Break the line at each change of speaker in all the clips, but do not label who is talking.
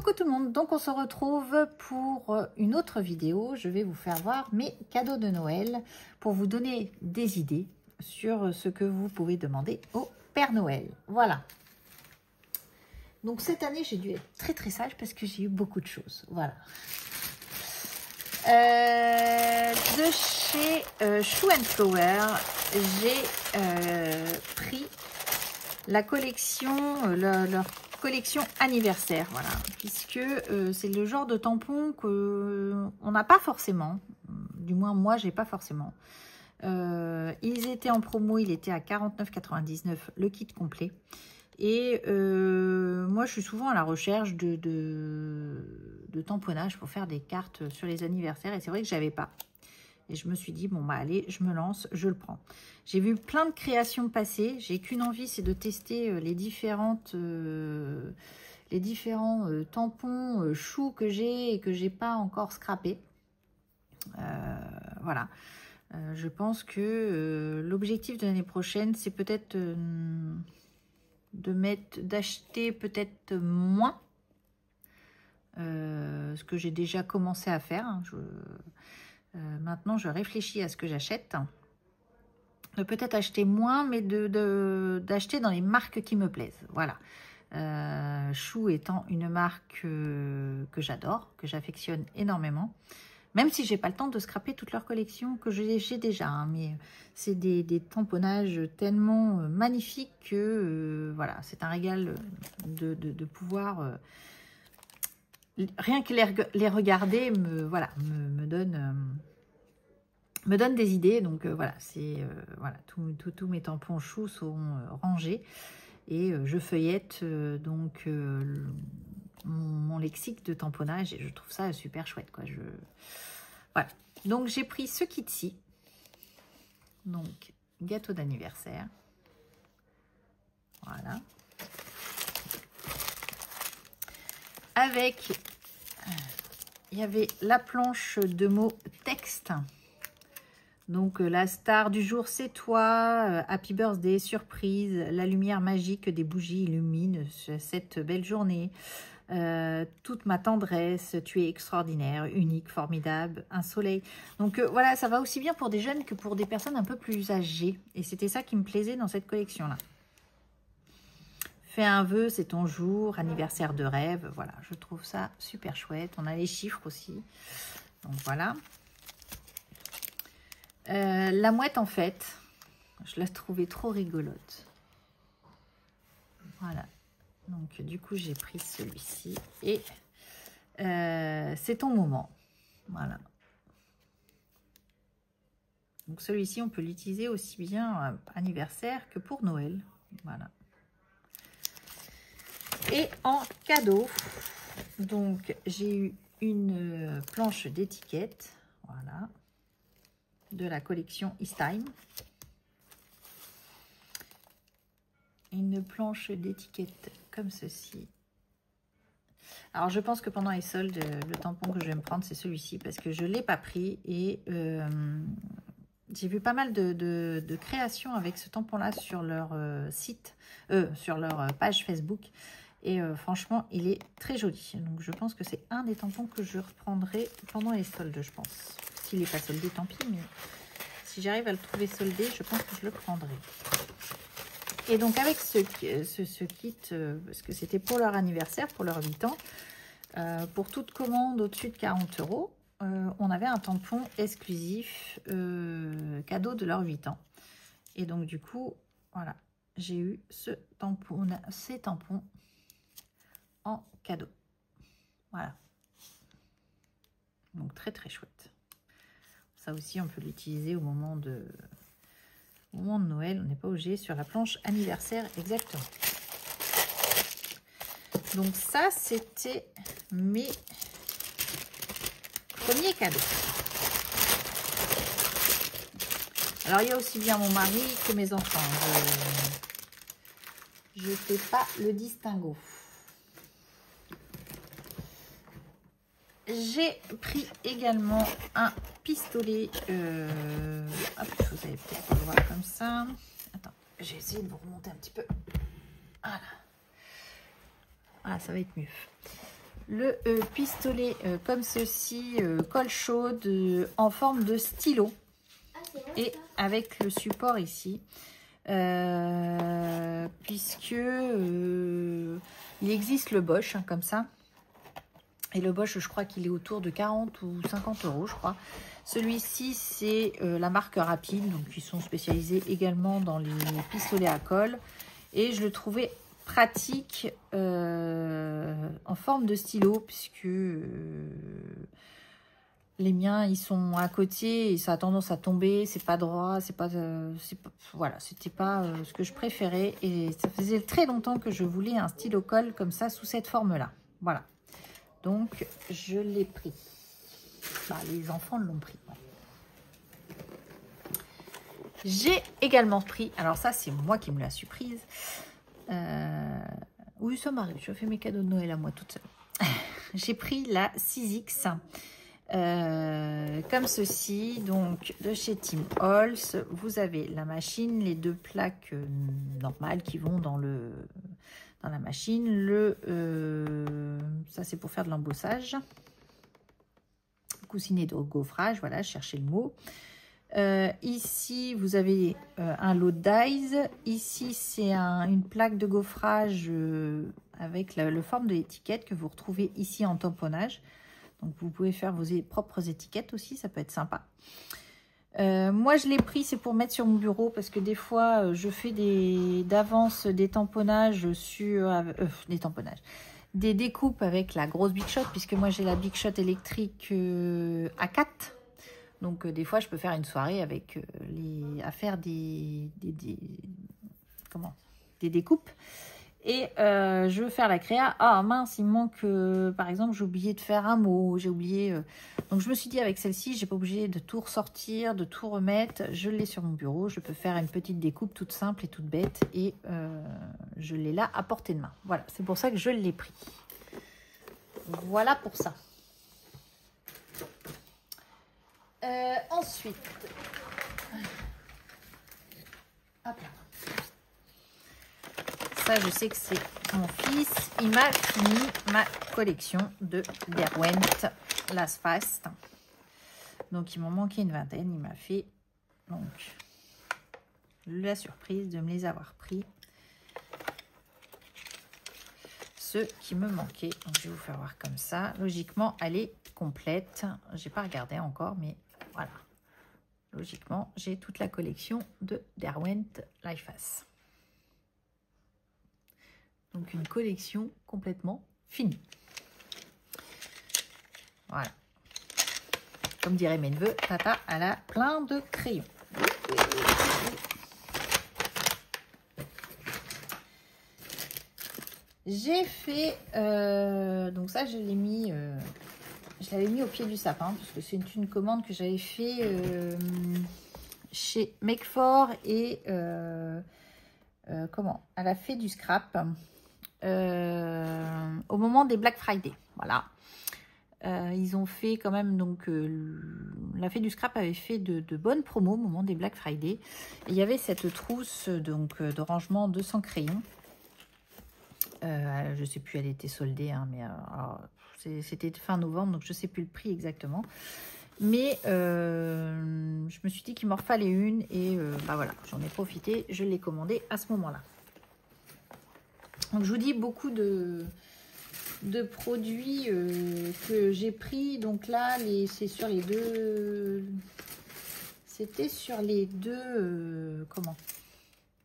Coucou tout le monde, donc on se retrouve pour une autre vidéo. Je vais vous faire voir mes cadeaux de Noël pour vous donner des idées sur ce que vous pouvez demander au Père Noël. Voilà. Donc cette année, j'ai dû être très sage parce que j'ai eu beaucoup de choses. Voilà. De chez Shoe & Flower, j'ai pris la collection, leur collection anniversaire, voilà, puisque c'est le genre de tampon que on n'a pas forcément, du moins moi j'ai pas forcément. Ils étaient en promo, il était à 49,99 le kit complet, et moi je suis souvent à la recherche de tamponnage pour faire des cartes sur les anniversaires, et c'est vrai que j'avais pas. Et je me suis dit, bon, bah allez, je me lance, je le prends. J'ai vu plein de créations passer. J'ai qu'une envie, c'est de tester les différents tampons choux que j'ai et que j'ai pas encore scrappé. Voilà. Je pense que l'objectif de l'année prochaine, c'est peut-être d'acheter peut-être moins. Ce que j'ai déjà commencé à faire. Hein, maintenant, je réfléchis à ce que j'achète. De peut-être acheter moins, mais d'acheter dans les marques qui me plaisent. Voilà. Chou étant une marque que j'adore, que j'affectionne énormément. Même si j'ai pas le temps de scraper toute leur collection que j'ai déjà. Hein, mais c'est des tamponnages tellement magnifiques que voilà, c'est un régal de pouvoir... rien que les regarder me donne des idées. Donc voilà, c'est voilà, tous mes tampons choux sont rangés et je feuillette donc mon lexique de tamponnage et je trouve ça super chouette quoi. Voilà, donc j'ai pris ce kit-ci, donc gâteau d'anniversaire, voilà, avec il y avait la planche de mots texte. Donc, la star du jour, c'est toi. Happy birthday, surprise. La lumière magique des bougies illumine cette belle journée. Toute ma tendresse, tu es extraordinaire, unique, formidable, un soleil. Donc, voilà, ça va aussi bien pour des jeunes que pour des personnes un peu plus âgées. Et c'était ça qui me plaisait dans cette collection-là. Fais un vœu, c'est ton jour, anniversaire de rêve. Voilà, je trouve ça super chouette. On a les chiffres aussi. Donc, voilà. La mouette, en fait, je la trouvais trop rigolote. Voilà. Donc, du coup, j'ai pris celui-ci. Et c'est ton moment. Voilà. Donc, celui-ci, on peut l'utiliser aussi bien anniversaire que pour Noël. Voilà. Et en cadeau, donc, j'ai eu une planche d'étiquette. Voilà. De la collection It's Time. Une planche d'étiquette comme ceci. Alors je pense que pendant les soldes, le tampon que je vais me prendre, c'est celui-ci parce que je ne l'ai pas pris et j'ai vu pas mal de créations avec ce tampon-là sur leur site, sur leur page Facebook. Et franchement, il est très joli. Donc je pense que c'est un des tampons que je reprendrai pendant les soldes, je pense. S'il n'est pas soldé, tant pis, mais si j'arrive à le trouver soldé, je pense que je le prendrai. Et donc avec ce kit, parce que c'était pour leur anniversaire, pour leurs 8 ans, pour toute commande au-dessus de 40 €, on avait un tampon exclusif cadeau de leurs 8 ans. Et donc du coup, voilà, j'ai eu ces tampons en cadeau. Voilà. Donc très chouette. Ça aussi, on peut l'utiliser au moment de Noël. On n'est pas obligé sur la planche anniversaire exactement. Donc ça, c'était mes premiers cadeaux. Alors, il y a aussi bien mon mari que mes enfants. Je ne fais pas le distinguo. J'ai pris également un pistolet. Hop, vous allez peut-être le voir comme ça. Attends, j'ai essayé de vous remonter un petit peu. Voilà. Ah, ça va être mieux. le pistolet comme ceci, colle chaude, en forme de stylo. Et avec le support ici. Puisque il existe le Bosch, hein, comme ça. Et le Bosch, je crois qu'il est autour de 40 ou 50 euros, je crois. Celui-ci, c'est la marque Rapide, donc ils sont spécialisés également dans les pistolets à colle. Et je le trouvais pratique en forme de stylo, puisque les miens, ils sont à côté et ça a tendance à tomber, c'est pas droit, voilà, c'était pas ce que je préférais. Et ça faisait très longtemps que je voulais un stylo colle comme ça, sous cette forme-là. Voilà. Donc, je l'ai pris. Bah, les enfants l'ont pris. Ouais. J'ai également pris, alors ça, c'est moi qui me la suis prise. Oui, ça m'arrive, je fais mes cadeaux de Noël à moi toute seule. J'ai pris la 6X. Comme ceci, donc de chez Tim Holtz. Vous avez la machine, les deux plaques normales qui vont dans la machine. Ça c'est pour faire de l'embossage. Coussinet de gaufrage, voilà, cherchez le mot. Ici vous avez un lot de dies. Ici c'est une plaque de gaufrage avec le forme de l'étiquette que vous retrouvez ici en tamponnage. Donc, vous pouvez faire vos propres étiquettes aussi, ça peut être sympa. Moi, je l'ai pris, c'est pour mettre sur mon bureau, parce que des fois, je fais d'avance des tamponnages sur... des découpes avec la grosse Big Shot, puisque moi, j'ai la Big Shot électrique A4. Donc, des fois, je peux faire une soirée avec à faire des découpes. Et je veux faire la créa. Ah mince, il me manque, par exemple, j'ai oublié de faire un mot, j'ai oublié. Donc je me suis dit avec celle-ci, j'ai pas obligé de tout ressortir, de tout remettre. Je l'ai sur mon bureau, je peux faire une petite découpe toute simple et toute bête. Et je l'ai là à portée de main. Voilà, c'est pour ça que je l'ai pris. Voilà pour ça. Ensuite, hop là. Ça, je sais que c'est mon fils. Il m'a fini ma collection de Derwent Last Fast. Donc, il m'en manquait une vingtaine. Il m'a fait donc la surprise de me les avoir pris. Ceux qui me manquaient. Donc, je vais vous faire voir comme ça. Logiquement, elle est complète. J'ai pas regardé encore, mais voilà. Logiquement, j'ai toute la collection de Derwent Life Fast. Donc, une collection complètement finie. Voilà. Comme diraient mes neveux, Tata, elle a plein de crayons. J'ai fait... donc ça, je l'ai mis... je l'avais mis au pied du sapin, parce que c'est une commande que j'avais fait chez Make For et... comment? Elle a fait du scrap. Au moment des Black Friday, voilà. Ils ont fait quand même, donc la Fée du Scrap avait fait de bonnes promos au moment des Black Friday. Et il y avait cette trousse donc de rangement 200 crayons. Je sais plus, elle était soldée, hein, mais c'était fin novembre, donc je sais plus le prix exactement. Mais je me suis dit qu'il m'en fallait une et bah voilà, j'en ai profité, je l'ai commandé à ce moment-là. Donc je vous dis beaucoup de produits que j'ai pris. Donc là, c'est sur les deux... C'était sur les deux... comment?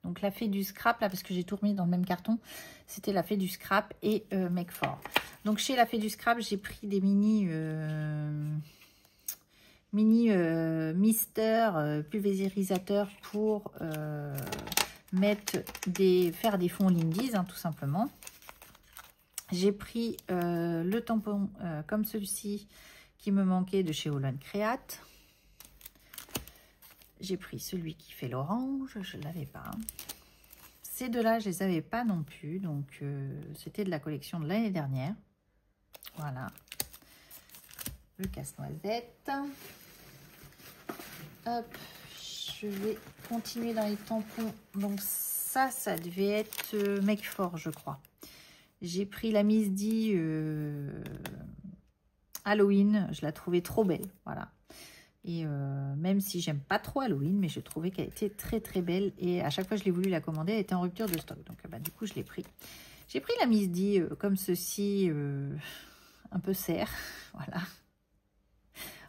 Donc la Fée du Scrap, là, parce que j'ai tout remis dans le même carton. C'était la Fée du Scrap et Make For. Donc chez la Fée du Scrap, j'ai pris des mini mister pulvérisateurs pour faire des fonds Lindy's, hein, tout simplement. J'ai pris le tampon comme celui-ci qui me manquait de chez Holland Create. J'ai pris celui qui fait l'orange, je ne l'avais pas. Ces deux-là, je ne les avais pas non plus, donc c'était de la collection de l'année dernière. Voilà. Le casse-noisette. Hop, je vais continuer dans les tampons. Donc ça devait être Make For, je crois. J'ai pris la Miss D Halloween. Je la trouvais trop belle. Voilà. Et même si j'aime pas trop Halloween, mais je trouvais qu'elle était très très belle. Et à chaque fois que je l'ai voulu la commander, elle était en rupture de stock. Donc du coup, je l'ai pris. J'ai pris la Miss D comme ceci, un peu serre. Voilà.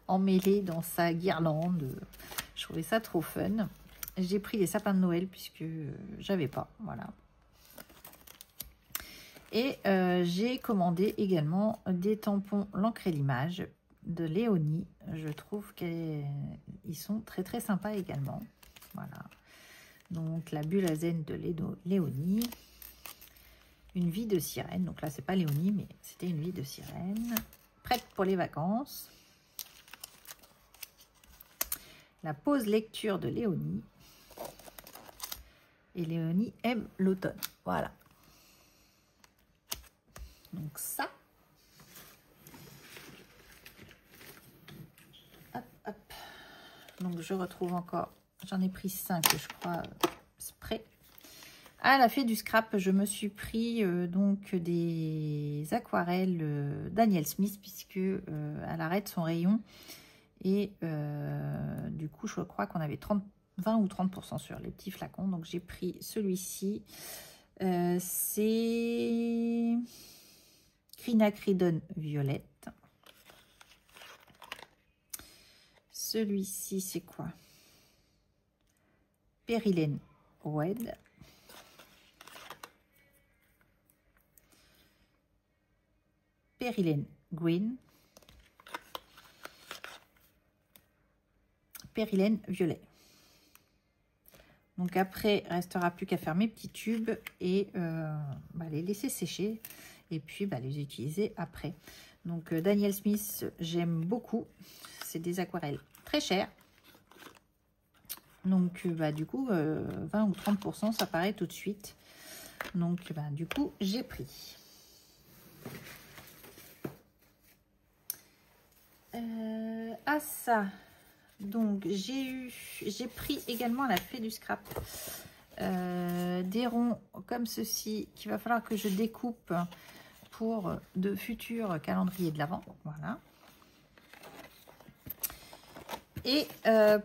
Emmêlée dans sa guirlande. Je trouvais ça trop fun. J'ai pris les sapins de Noël puisque j'avais pas. Voilà. Et j'ai commandé également des tampons l'encre et l'image de Léonie. Je trouve qu'ils sont très très sympas également. Voilà. Donc la bulle à zen de Léonie. Une vie de sirène. Donc là c'est pas Léonie mais c'était une vie de sirène. Prête pour les vacances. La pause lecture de Léonie. Et Léonie aime l'automne. Voilà. Donc ça. Hop, hop. Donc je retrouve encore. J'en ai pris 5, je crois, spray. À la fée du scrap, je me suis pris donc des aquarelles Daniel Smith puisque elle arrête son rayon. Et du coup, je crois qu'on avait 20 ou 30% sur les petits flacons. Donc j'ai pris celui-ci. C'est Crinacridone Violette. Celui-ci, c'est quoi? Périlène Red. Périlène Green. Périlène Violet. Donc après, il ne restera plus qu'à faire mes petits tubes et les laisser sécher et puis les utiliser après. Donc Daniel Smith, j'aime beaucoup. C'est des aquarelles très chères. Donc du coup, 20 ou 30%, ça paraît tout de suite. Donc du coup, j'ai pris. Ça. Donc j'ai pris également à la fée du scrap des ronds comme ceci qu'il va falloir que je découpe pour de futurs calendriers de l'Avent. Voilà. Et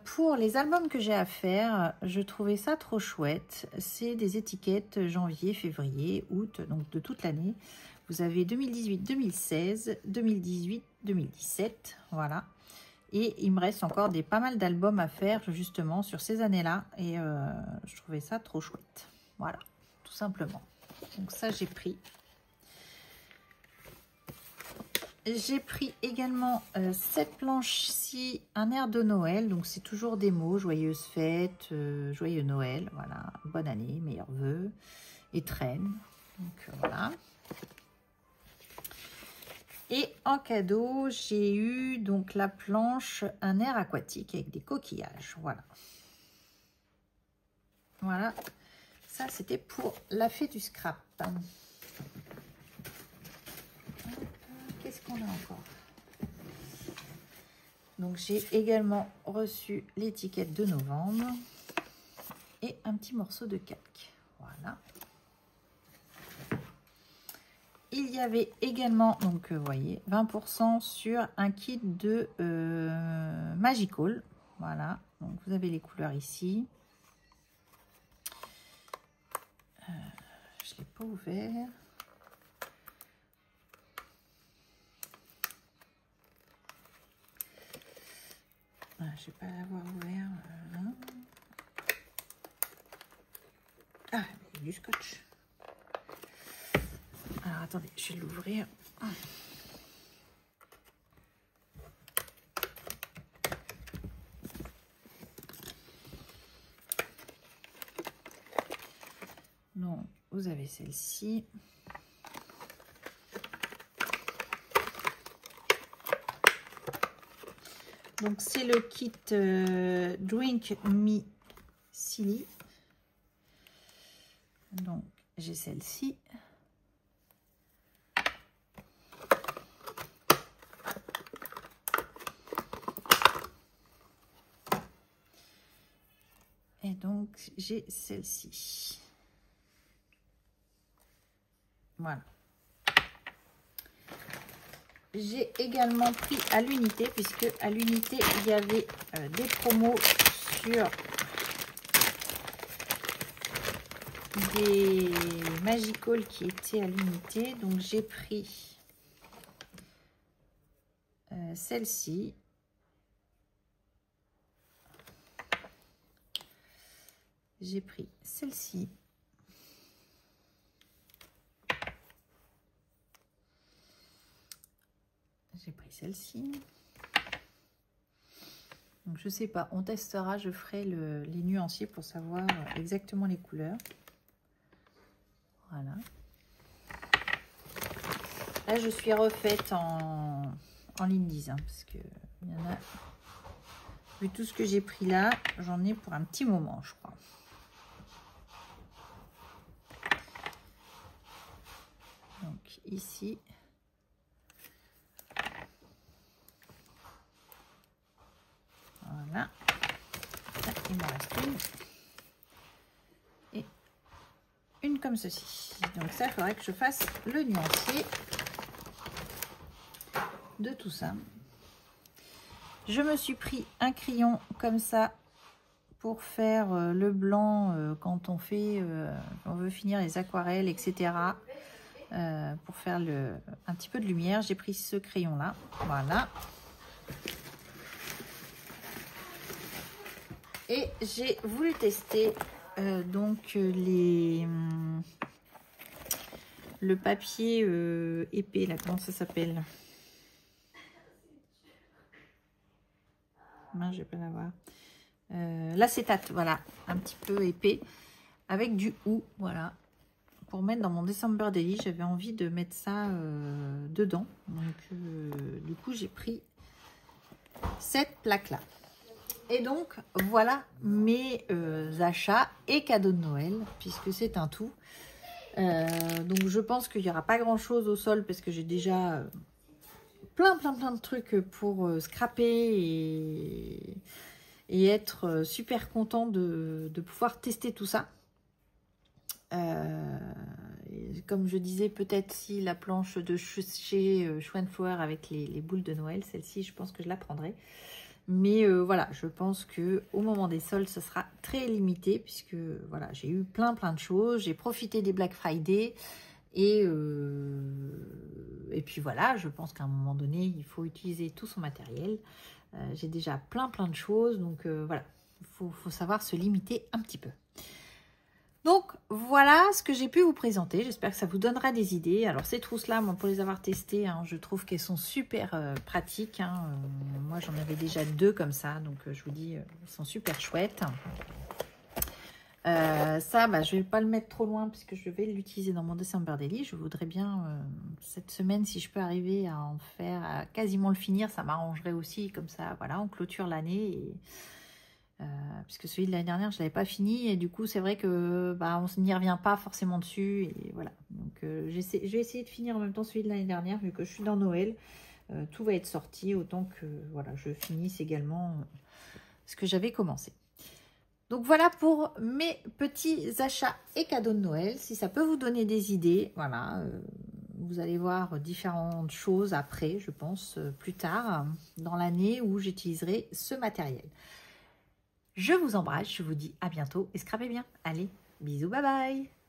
pour les albums que j'ai à faire, je trouvais ça trop chouette. C'est des étiquettes janvier, février, août, donc de toute l'année. Vous avez 2018, 2016, 2018, 2017, voilà. Et il me reste encore pas mal d'albums à faire justement sur ces années-là. Et je trouvais ça trop chouette. Voilà, tout simplement. Donc ça, j'ai pris. J'ai pris également cette planche-ci, un air de Noël. Donc c'est toujours des mots, joyeuses fêtes, joyeux Noël. Voilà, bonne année, meilleurs vœux et traîne. Donc voilà. Et en cadeau, j'ai eu donc la planche un air aquatique avec des coquillages. Voilà. Voilà. Ça, c'était pour la fée du scrap. Qu'est-ce qu'on a encore? Donc, j'ai également reçu l'étiquette de novembre et un petit morceau de calque. Voilà. Il y avait également, donc vous voyez, 20% sur un kit de Magical. Voilà, donc vous avez les couleurs ici. Je ne l'ai pas ouvert. Je ne vais pas l'avoir ouvert. Ah, il y a du scotch. Alors, attendez, je vais l'ouvrir. Donc, vous avez celle-ci. Donc, c'est le kit Drink Me Silly. Donc, j'ai celle-ci. Et donc, j'ai celle-ci. Voilà. j'ai également pris à l'unité, puisque à l'unité, il y avait des promos sur des Magical qui étaient à l'unité. Donc, j'ai pris celle-ci. J'ai pris celle-ci. J'ai pris celle-ci. Donc, je sais pas, on testera, je ferai les nuanciers pour savoir exactement les couleurs. Voilà. Là, je suis refaite en ligne 10, hein, parce que il y en a, vu tout ce que j'ai pris là, j'en ai pour un petit moment, je crois. Donc, ici. Voilà. Là, il me reste une. Et une comme ceci. Donc ça, il faudrait que je fasse le nuancier de tout ça. Je me suis pris un crayon comme ça pour faire le blanc quand on fait, on veut finir les aquarelles, etc. Pour faire un petit peu de lumière. J'ai pris ce crayon là. Voilà. Et j'ai voulu tester donc le papier épais, là, comment ça s'appelle? Non, je vais pas l'avoir. L'acétate, voilà, un petit peu épais, avec du hou, voilà, pour mettre dans mon December Daily. J'avais envie de mettre ça dedans. Donc, du coup, j'ai pris cette plaque-là. Et donc, voilà mes achats et cadeaux de Noël, puisque c'est un tout. Donc, je pense qu'il n'y aura pas grand-chose au sol, parce que j'ai déjà plein de trucs pour scraper et être super content de pouvoir tester tout ça. Comme je disais, peut-être si la planche de chez Schwanflower avec les boules de Noël, celle-ci, je pense que je la prendrai. Mais voilà, je pense que au moment des soldes, ce sera très limité, puisque voilà, j'ai eu plein de choses. J'ai profité des Black Friday et puis voilà, je pense qu'à un moment donné, il faut utiliser tout son matériel. J'ai déjà plein de choses, donc voilà, il faut savoir se limiter un petit peu. Donc voilà ce que j'ai pu vous présenter. J'espère que ça vous donnera des idées. Alors ces trousses-là, moi, pour les avoir testées, hein, je trouve qu'elles sont super pratiques. Hein. Moi, j'en avais déjà 2 comme ça. Donc je vous dis, elles sont super chouettes. Ça, bah, je ne vais pas le mettre trop loin puisque je vais l'utiliser dans mon December Daily. Je voudrais bien, cette semaine, si je peux arriver à en faire, à quasiment le finir, ça m'arrangerait aussi. Comme ça, voilà, on clôture l'année et... puisque celui de l'année dernière, je ne l'avais pas fini. Et du coup, c'est vrai que bah, on n'y revient pas forcément dessus. Et voilà. Donc, je vais essayer de finir en même temps celui de l'année dernière, vu que je suis dans Noël. Tout va être sorti, autant que voilà, je finisse également ce que j'avais commencé. Donc, voilà pour mes petits achats et cadeaux de Noël. Si ça peut vous donner des idées, voilà. Vous allez voir différentes choses après, je pense, plus tard, dans l'année où j'utiliserai ce matériel. Je vous embrasse, je vous dis à bientôt et scrapez bien. Allez, bisous, bye bye!